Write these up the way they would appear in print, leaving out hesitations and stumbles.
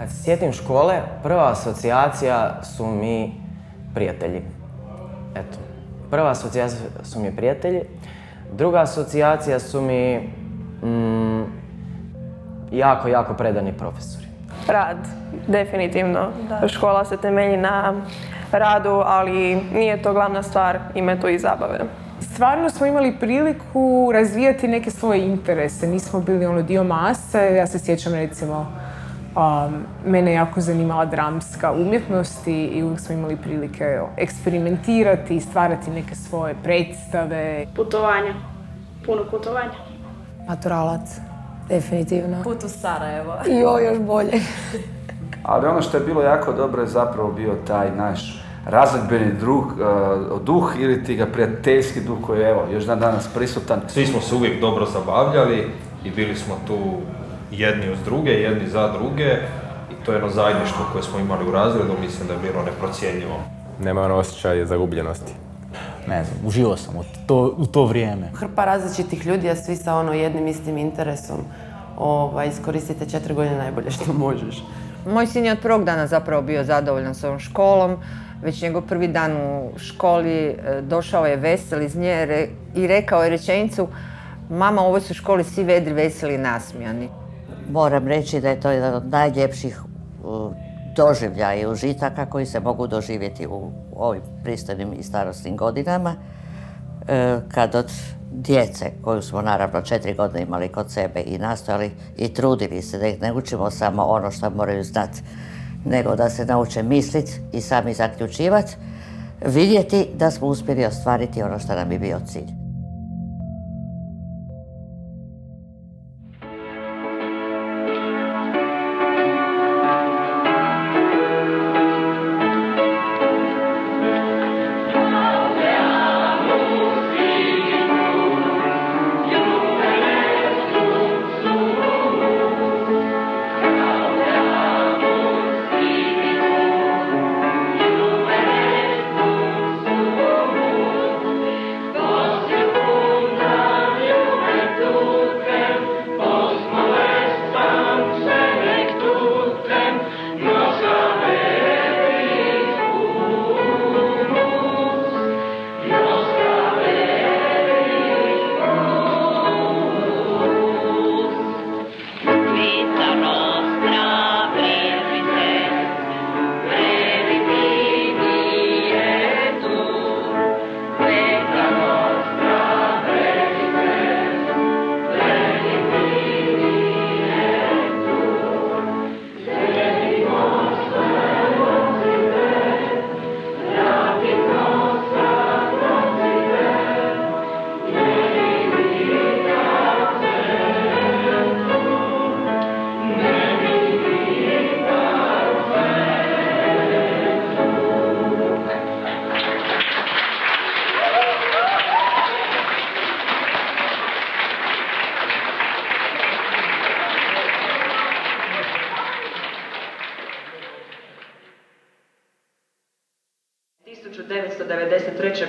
Kad se sjetim škole, prva asocijacija su mi prijatelji. Eto, prva asocijacija su mi prijatelji. Druga asocijacija su mi jako predani profesori. Rad, definitivno. Škola se temelji na radu, ali nije to glavna stvar, ima tu i zabave. Stvarno smo imali priliku razvijati neke svoje interese, nismo bili dio mase. Ja se sjećam recimo, mene jako zanimala dramska umjetnost i uvijek smo imali prilike eksperimentirati i stvarati neke svoje predstave. Putovanja, puno putovanja. Maturalac, definitivno. Put u Sarajevo. Još bolje. Ali ono što je bilo jako dobro je zapravo bio taj naš razredbeni duh ili ti ga prijateljski duh koji je evo još dan danas prisutan. Svi smo se uvijek dobro zabavljali i bili smo tu jedni uz druge, jedni za druge i to je jedno zajedništvo koje smo imali u razredu, mislim da je bilo neprocjenjivo. Nema ono osjećaj zagubljenosti. Ne znam, uživao sam u to vrijeme. Hrpa različitih ljudi, a svi sa jednim istim interesom. Iskoristite 4 godine najbolje što možeš. Moj sin je od prvog dana zapravo bio zadovoljan s ovom školom. Već njegov prvi dan u školi došao je vesel iz nje i rekao je rečenicu: mama, u ovoj su školi svi vedri, veseli i nasmijani. Moram reći da je to jedan od najljepših doživljaja i užitaka koji se mogu doživjeti u ovim pristojnim i starosnim godinama, kad od djece, koju smo naravno 4 godine imali kod sebe i nastojali i trudili se da ih ne učimo samo ono što moraju znati, nego da se nauče misliti i sami zaključivati, vidjeti da smo uspjeli ostvariti ono što nam je bio cilj.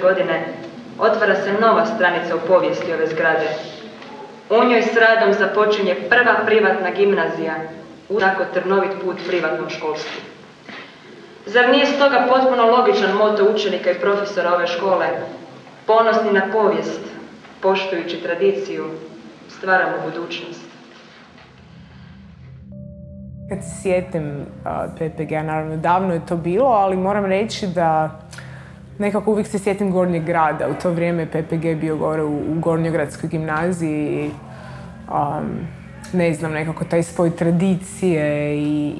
godine otvara se nova stranica u povijesti ove zgrade. U njoj s radom započinje prva privatna gimnazija u tako trnovit put privatnom školstvu. Zar nije stoga potpuno logičan moto učenika i profesora ove škole: ponosni na povijest, poštujući tradiciju, stvaramo budućnost? Kad se sjetim PPG-a, naravno davno je to bilo, ali moram reći da nekako uvijek se sjetim Gornjeg grada. U to vrijeme PPG bio gore u Gornjogradskoj gimnaziji. Ne znam, nekako taj spoj tradicije i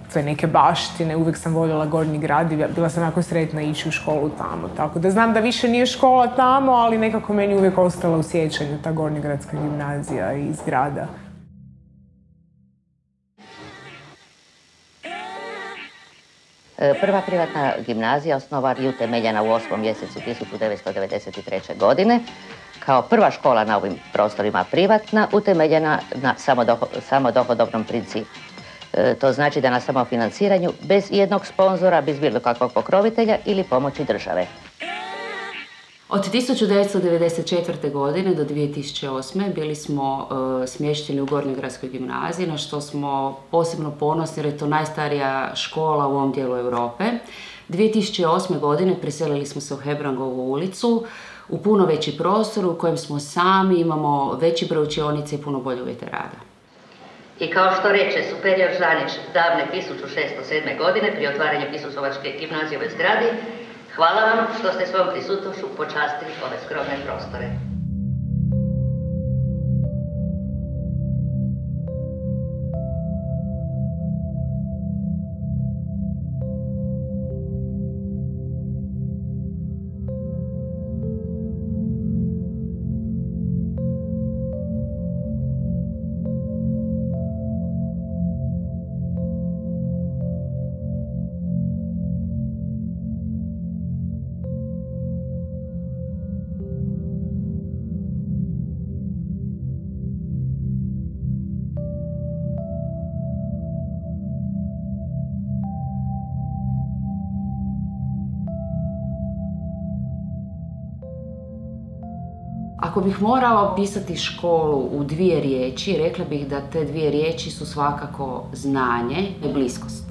sve neke baštine. Uvijek sam voljela Gornji grad i bila sam jako sretna ići u školu tamo. Tako da znam da više nije škola tamo, ali nekako meni uvijek ostala u sjećanju ta Gornjogradska gimnazija iz grada. Prva privatna gimnazija osnovana i utemeljena u 8. mjesecu 1993. godine. Kao prva škola na ovim prostorima privatna, utemeljena na samodohodovnom principu. To znači da na samofinanciranju, bez jednog sponzora, bez bilo kakvog pokrovitelja ili pomoći države. Od 1994. godine do 2008. bili smo smješteni u Gornjogradskoj gimnaziji, na što smo posebno ponosni jer je to najstarija škola u ovom dijelu Europe. 2008. godine preselili smo se u Hebrangovu ulicu, u puno veći prostor u kojem smo sami, imamo veći broj učionice i puno bolje uvjete rada. I kao što reče superior Žanić davne 1607. godine pri otvaranju Isusovačke gimnazije u zgradi, hvala vam što ste svojom prisutnošću počastili ove skromne prostore. Ako bih morala opisati školu u 2 riječi, rekla bih da te 2 riječi su svakako znanje i bliskost.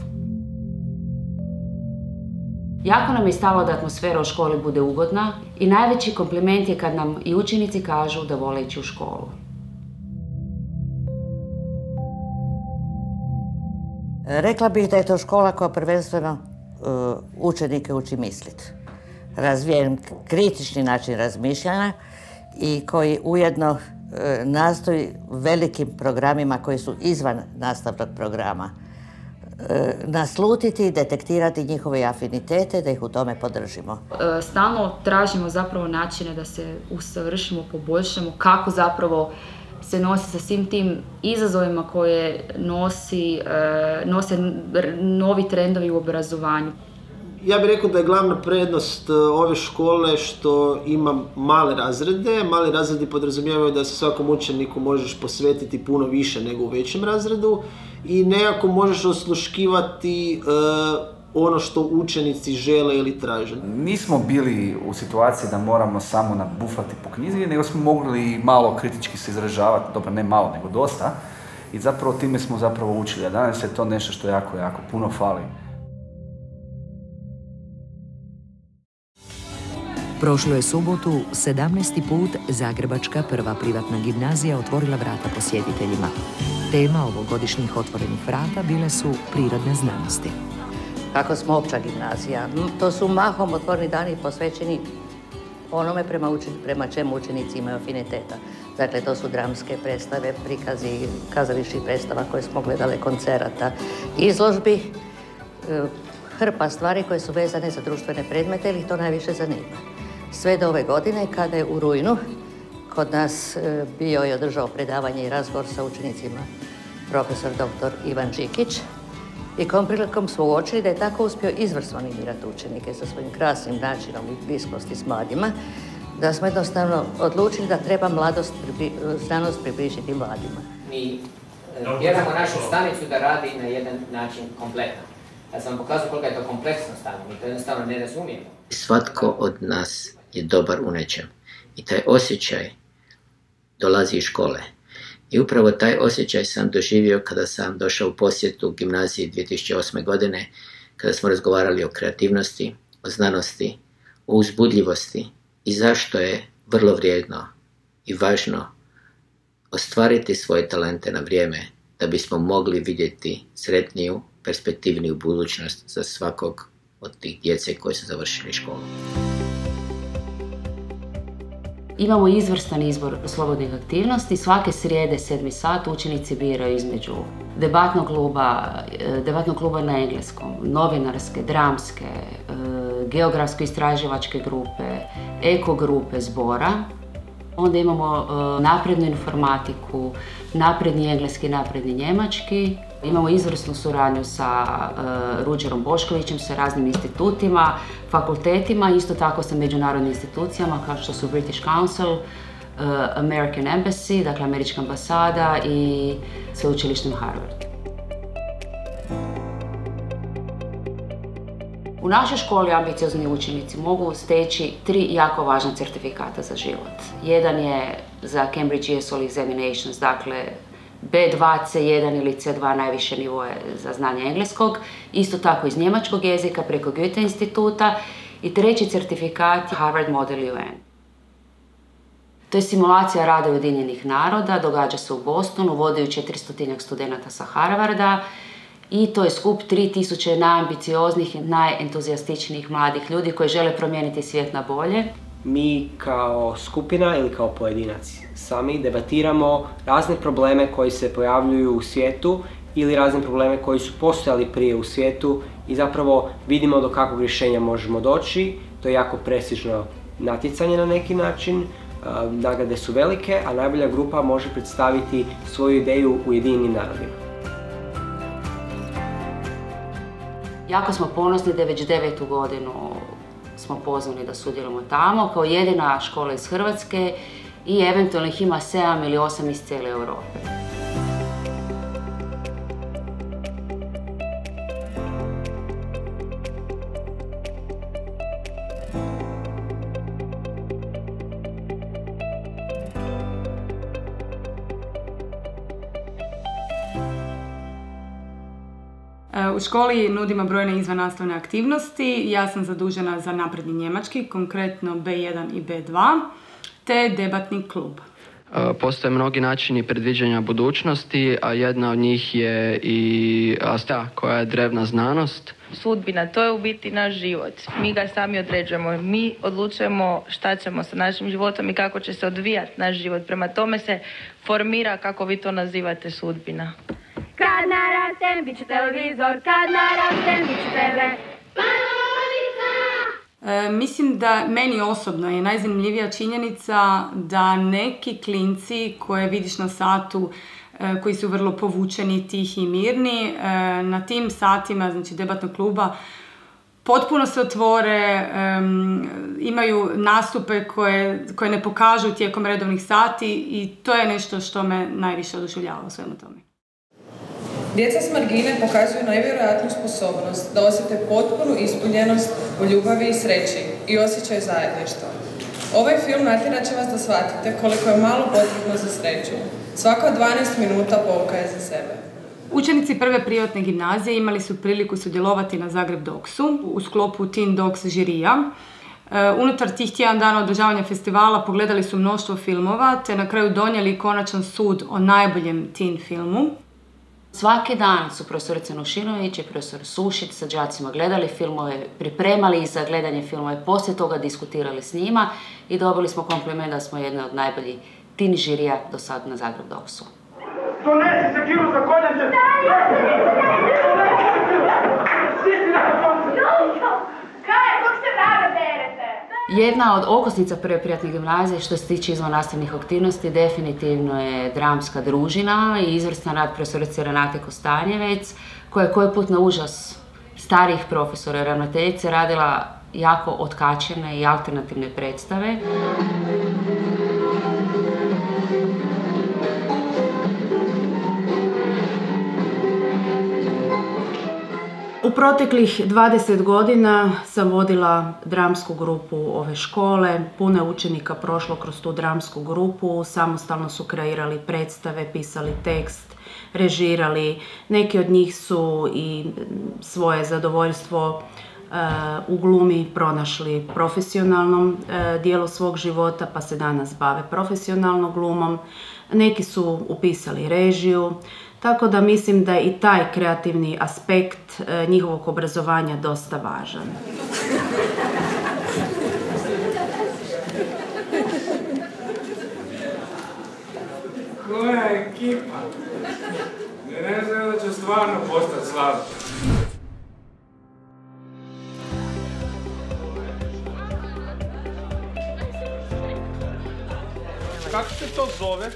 Jako nam je stalo da atmosfera u školi bude ugodna i najveći kompliment je kad nam i učenici kažu da vole ići u školu. Rekla bih da je to škola koja prvenstveno učenike uči misliti. Razvijen kritični način razmišljanja i koji ujedno nastoji velikim programima koji su izvan nastavnog programa naslutiti i detektirati njihove afinitete, da ih u tome podržimo. Stalno tražimo zapravo načine da se usavršimo, poboljšamo, kako zapravo se nosi sa svim tim izazovima koje nose novi trendovi u obrazovanju. Ja bih rekao da je glavna prednost ove škole što ima male razrede. Mali razredi podrazumijevaju da se svakom učeniku možeš posvetiti puno više nego u većem razredu i nekako možeš osluškivati ono što učenici žele ili traže. Nismo bili u situaciji da moramo samo nabufati po knjizi, nego smo mogli malo kritički se izražavati, dobro ne malo nego dosta, i zapravo time smo zapravo učili, a danas je to nešto što jako puno fali. Prošlu je subotu 17. put Zagrebačka prva privatna gimnazija otvorila vrata posjetiteljima. Tema ovogodišnjih otvorenih vrata bile su prirodne znanosti. Kako smo opća gimnazija, to su mahom otvoreni dani posvećeni onome prema čemu učenici imaju afiniteta. Dakle, to su dramske predstave, prikazi kazališnih predstava koje smo gledali, koncerata, izložbi, hrpa stvari koje su vezane za društvene predmete ili ih to najviše zanima. Sve do ove godine, kada je u rujnu kod nas bio i održao predavanje i razgovor sa učenicima profesor dr. Ivan Đikić, i kom prilikom smo uočili da je tako uspio izvrsno animirati učenike sa svojim krasnim načinom i bliskosti s mladima, da smo jednostavno odlučili da treba znanost približiti mladima. Mi vjeramo našu stanicu da radi na jedan način kompletan. Ja sam vam pokazao koliko je to kompleksno stanje, mi to jednostavno ne razumijemo. Svatko od nas je dobar u nečem i taj osjećaj dolazi iz škole. I upravo taj osjećaj sam doživio kada sam došao u posjetu gimnaziji 2008. godine, kada smo razgovarali o kreativnosti, o znanosti, o uzbudljivosti i zašto je vrlo vrijedno i važno ostvariti svoje talente na vrijeme da bismo mogli vidjeti sretniju, perspektivniju budućnost za svakog od tih djece koji su završili školu. Imamo izvrstan izbor slobodnih aktivnosti. Svake srijede 7 sat učenici biraju između debatnog kluba na engleskom, novinarske, dramske, geografsko-istraživačke grupe, eko grupe zbora. Onda imamo naprednu informatiku, napredni engleski, napredni njemački. Imamo izvrsnu suradnju sa Ruđerom Boškovićem, sa raznim institutima, fakultetima, isto tako sa međunarodnim institucijama kao što su British Council, American Embassy, dakle Američka ambasada i sveučilištem Harvard. U našoj školi ambiciozni učenici mogu steći 3 jako važna certifikata za život. Jedan je za Cambridge ESOL Examinations, dakle B2, C1 ili C2 najviše nivoje za znanje engleskog, isto tako iz njemačkog jezika preko Goethe instituta i treći certifikat Harvard Model UN. To je simulacija rada Ujedinjenih naroda, događa se u Bostonu, vode ju 400 studenata sa Harvarda i to je skup 3000 najambicioznih i najentuzijastičnijih mladih ljudi koji žele promijeniti svijet na bolje. Mi kao skupina ili kao pojedinac sami debatiramo razne probleme koji se pojavljuju u svijetu ili razne probleme koji su postojali prije u svijetu i zapravo vidimo do kakvog rješenja možemo doći. To je jako prestižno natjecanje na neki način. Nagrade su velike, a najbolja grupa može predstaviti svoju ideju u Ujedinjenim narodima. Jako smo ponosni da već 9. godinu smo pozvani da sudjelujemo tamo, kao jedina škola iz Hrvatske i eventualno ih ima 7 ili 8 iz cijele Europe. U školi nudimo brojne izvannastavne aktivnosti. Ja sam zadužena za napredni njemački, konkretno B1 i B2, te debatni klub. Postoje mnogi načini predviđanja budućnosti, a jedna od njih je i ASTA, koja je drevna znanost. Sudbina, to je u biti naš život. Mi ga sami određujemo. Mi odlučujemo šta ćemo sa našim životom i kako će se odvijati naš život. Prema tome se formira, kako vi to nazivate, sudbina. Kad narastem, bit ću televizor, kad narastem, bit ću tebe. Mislim da meni osobno je najzanimljivija činjenica da neki klinci koje vidiš na satu, koji su vrlo povučeni, tihi i mirni, na tim satima, znači debatnog kluba, potpuno se otvore, imaju nastupe koje ne pokažu tijekom redovnih sati i to je nešto što me najviše oduševljava u svemu tome. Djeca s margine pokazuju najvjerojatniju sposobnost da osjete potpunu ispunjenost u ljubavi i sreći i osjećaj zajedništva. Ovaj film natjerat će vas da shvatite koliko je malo potrebno za sreću. Svaka 12 minuta pouka je za sebe. Učenici prve privatne gimnazije imali su priliku sudjelovati na Zagreb Doksu u sklopu Teen Docs žirija. Unutar tih tjedan dana održavanja festivala pogledali su mnoštvo filmova te na kraju donijeli konačan sud o najboljem teen filmu. Svaki dan su profesorica Nušinović i profesor Sušić sa đacima gledali filmove, pripremali ih za gledanje filmove, poslije toga diskutirali s njima i dobili smo kompliment da smo jedna od najboljih teen žirija do sad na Zagreb Doksu. Donesi se kilu za koljenče! Kaj, kog se vraga berete? Jedna od okosnica prve privatne gimnazije što se tiče izvannastavnih aktivnosti definitivno je dramska družina i izvrstan rad profesorice Renate Kostanjevec, koja je koji put na užas starijih profesora i ravnateljice radila jako otkačene i alternativne predstave. U proteklih 20 godina sam vodila dramsku grupu ove škole, puno je učenika prošlo kroz tu dramsku grupu, samostalno su kreirali predstave, pisali tekst, režirali, neki od njih su i svoje zadovoljstvo u glumi pronašli profesionalnom dijelu svog života pa se danas bave profesionalnom glumom, neki su upisali režiju. Tako da mislim da je i taj kreativni aspekt njihovog obrazovanja dosta važan. Koja ekipa? Ne znam da će stvarno postati slab. Kako se to zove?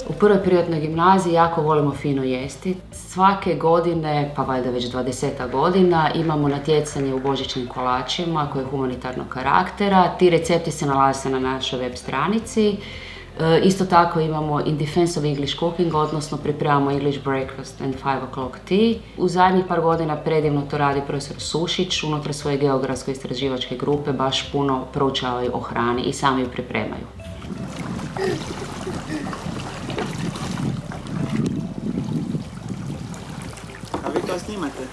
U prvoj privatnoj gimnaziji jako volimo fino jesti. Svake godine, pa valjda već 20 godina, imamo natjecanje u božićnim kolačima koje je humanitarnog karaktera. Ti recepti se nalaze na našoj web stranici. Isto tako imamo In Defense of English Cooking, odnosno pripremamo English Breakfast and 5 o'clock tea. U zadnjih par godina predivno to radi profesor Sušić, unutar svoje geografsko-istraživačke grupe baš puno proučavaju o hrani i sami ju pripremaju. A vi to snimate?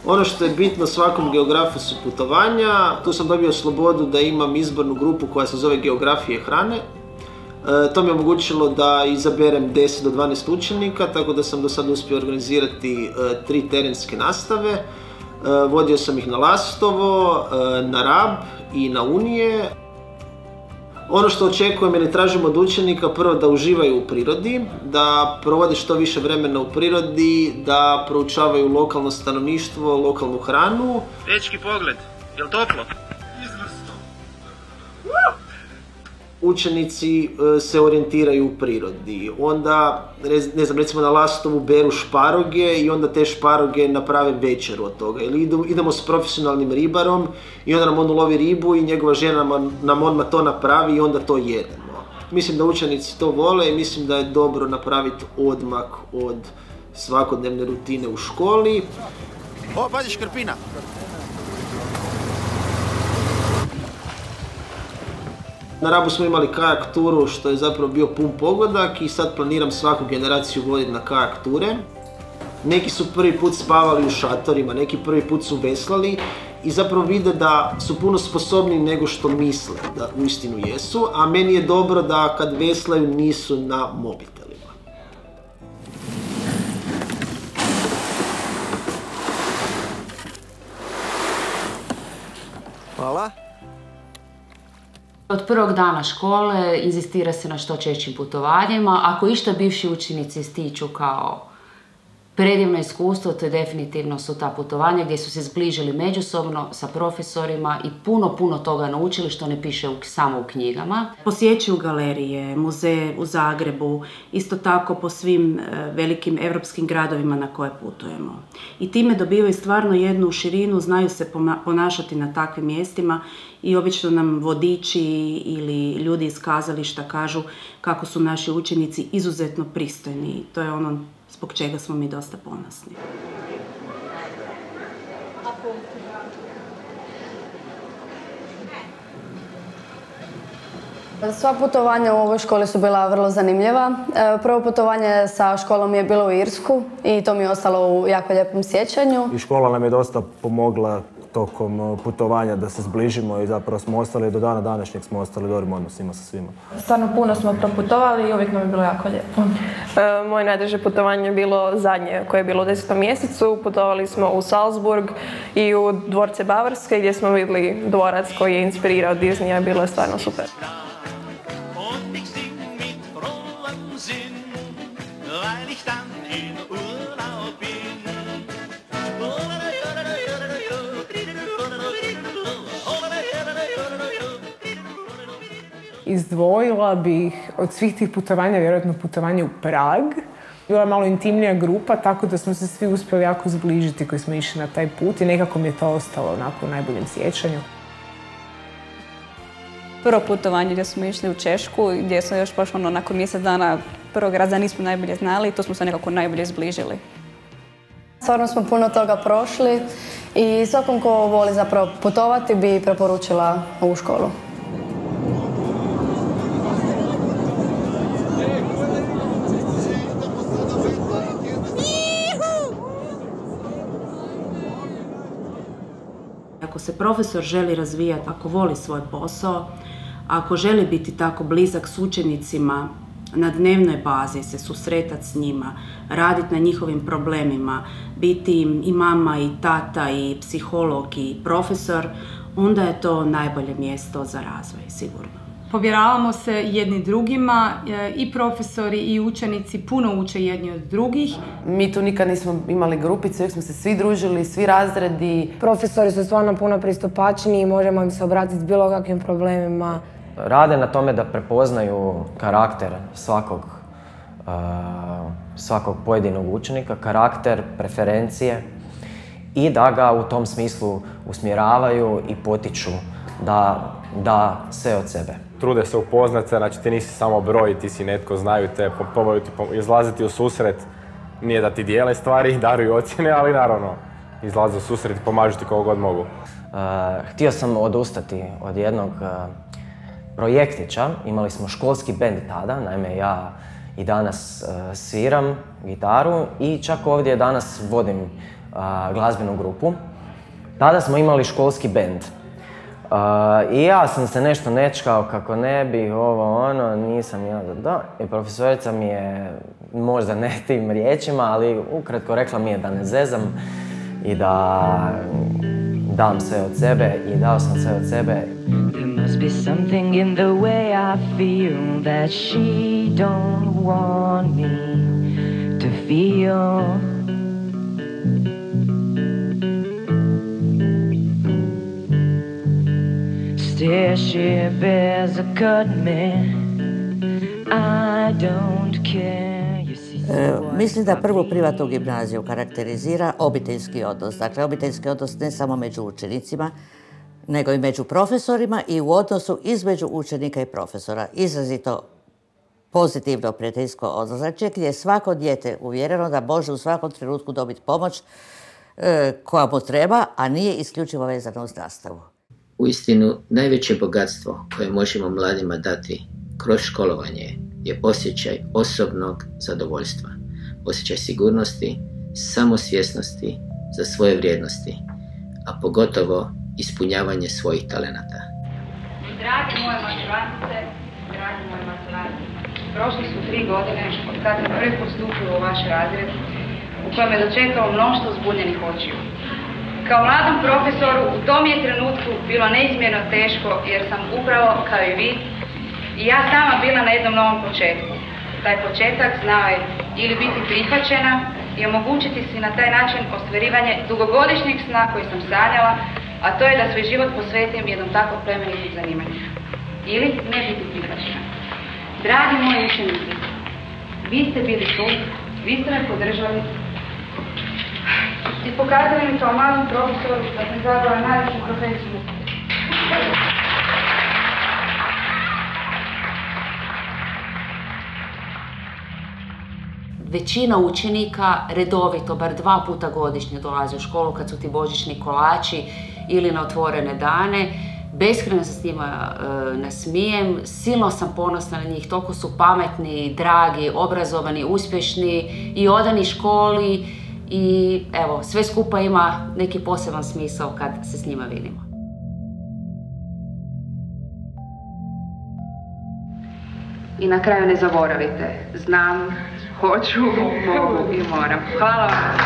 Ono što je bitno svakom geografu su putovanja. Tu sam dobio slobodu da imam izbornu grupu koja se zove Geografije hrane. To mi je omogućilo da izaberem 10 do 12 učenika, tako da sam do sada uspio organizirati 3 terenske nastave. Vodio sam ih na Lastovo, na Rab i na Unije. Ono što očekujem i ne tražim od učenika, prvo da uživaju u prirodi, da provode što više vremena u prirodi, da proučavaju lokalno stanovništvo, lokalnu hranu. Dečki, pogled, jel toplo? Učenici se orijentiraju u prirodi. Onda, ne znam, recimo na Lastovu beru šparoge i onda te šparoge naprave večeru od toga. Ili idemo s profesionalnim ribarom i onda nam on ulovi ribu i njegova žena nam odmah to napravi i onda to jedemo. Mislim da učenici to vole i mislim da je dobro napraviti odmak od svakodnevne rutine u školi. O, pazi škrpina! Na Rabu smo imali kajak turu što je zapravo bio pun pogodak i sad planiram svaku generaciju voditi na kajak ture. Neki su prvi put spavali u šatorima, neki prvi put su veslali i zapravo vide da su puno sposobniji nego što misle da uistinu jesu, a meni je dobro da kad veslaju nisu na mobitelima. Hvala. Od prvog dana škole inzistira se na što češćim putovanjima. Ako išta bivši učenici stiču kao predivno iskustvo, to je definitivno su ta putovanja gdje su se zbližili međusobno sa profesorima i puno toga naučili što ne piše samo u knjigama. Posjećuju galerije, muzeje u Zagrebu, isto tako po svim velikim europskim gradovima na koje putujemo. I time dobivaju stvarno jednu širinu, znaju se ponašati na takvim mjestima i obično nam vodiči ili ljudi iz kazališta kažu kako su naši učenici izuzetno pristojni i to je ono zbog čega smo mi dosta ponosni. Sva putovanja u ovoj školi su bila vrlo zanimljiva. Prvo putovanje sa školom je bilo u Irsku i to mi je ostalo u jako lijepom sjećanju. I škola nam je dosta pomogla tokom putovanja da se zbližimo i zapravo smo ostali, do dana današnjeg smo ostali u dobrim odnosima sa svima. Stvarno puno smo proputovali i uvijek nam je bilo jako lijepo. Moje najdraže putovanje je bilo zadnje koje je bilo u 10. mjesecu. Putovali smo u Salzburg i u dvorce Bavarske gdje smo vidjeli dvorac koji je inspirirao Disneya. Bilo je stvarno super. Izdvojila bih od svih tih putovanja, vjerojatno putovanje u Prag. Bila je malo intimnija grupa, tako da smo se svi uspjeli jako zbližiti koji smo išli na taj put i nekako mi je to ostalo onako u najboljem sjećanju. Prvo putovanje gdje smo išli u Češku, gdje smo još baš nakon mjesec dana prvog razreda nismo najbolje znali i to smo se nekako najbolje zbližili. Stvarno smo puno toga prošli i svakom ko voli zapravo putovati bi preporučila ovu školu. Ako se profesor želi razvijati, ako voli svoj posao, ako želi biti tako blizak s učenicima, na dnevnoj bazi se susretati s njima, raditi na njihovim problemima, biti im i mama i tata i psiholog i profesor, onda je to najbolje mjesto za razvoj, sigurno. Povjeravamo se jedni drugima, i profesori i učenici puno uče jedni od drugih. Mi tu nikad nismo imali grupice, uvijek smo se svi družili, svi razredi. Profesori su stvarno puno pristupačniji i možemo im se obratiti s bilo kakvim problemima. Rade na tome da prepoznaju karakter svakog pojedinog učenika, karakter, preferencije i da ga u tom smislu usmjeravaju i potiču da sve od sebe. Trude se upoznat, znači ti nisi samo broj, ti si netko, znaju te, pomogaju ti izlaziti u susret. Nije da ti dijele stvari, daruju ocjene, ali naravno izlaze u susret i pomažu ti koliko god mogu. Htio sam odustati od jednog projektića. Imali smo školski bend tada, naime ja i danas sviram gitaru i čak ovdje danas vodim glazbenu grupu. Tada smo imali školski bend. I ja sam se nešto nečkao kako ne bi, nisam ja da. I profesorica mi je, možda ne tim riječima, ali ukratko rekla mi je da ne zezam i da dam sve od sebe i dao sam sve od sebe. There must be something in the way I feel that she don't want me to feel. Still she bears a cut me, I don't care. Mislim da prvu privatnu gimnaziju karakterizira obiteljski odnos. Dakle, obiteljski odnos ne samo među učenicima, nego i među profesorima i u odnosu između učenika i profesora. Izrazito pozitivno prijateljsko ozračje gdje je svako dijete uvjereno da može u svakom trenutku dobiti pomoć koja mu treba, a nije isključivo vezano uz nastavu. Uistinu, najveće bogatstvo koje možemo mladima dati kroz školovanje je osjećaj osobnog zadovoljstva, osjećaj sigurnosti, samosvjesnosti za svoje vrijednosti, a pogotovo ispunjavanje svojih talenata. Dragi moje maturantice, dragi moji maturanti, prošle su 3 godine od kad sam prvi put stupila u vaš razred, u kojem je dočekalo mnoštvo zbunjenih očiju. Kao mladom profesoru u tom je trenutku bilo neizmjerno teško jer sam upravo kao i vi i ja sama bila na jednom novom početku. Taj početak znao je ili biti prihvaćena i omogućiti si na taj način ostvarivanje dugogodišnjeg sna koji sam sanjala, a to je da svoj život posvetim jednom tako plemenitom zanimanju. Ili ne biti prihvaćena. Dragi moji učenici, vi ste bili tu, vi ste me podržali i pokazali mi kao malom profesoru da sam izabrala najveću profesiju. Većina učenika redovito, bar 2 puta godišnje dolazi u školu kad su ti božićni kolači ili na otvorene dane. Beskrajno se s njima nasmijem, silno sam ponosna na njih, toliko su pametni, dragi, obrazovani, uspješni i odani školi i evo, sve skupa ima neki poseban smisao kad se s njima vidimo. I na kraju ne zaboravite, znam, hoću, mogu i moram. Hvala vam.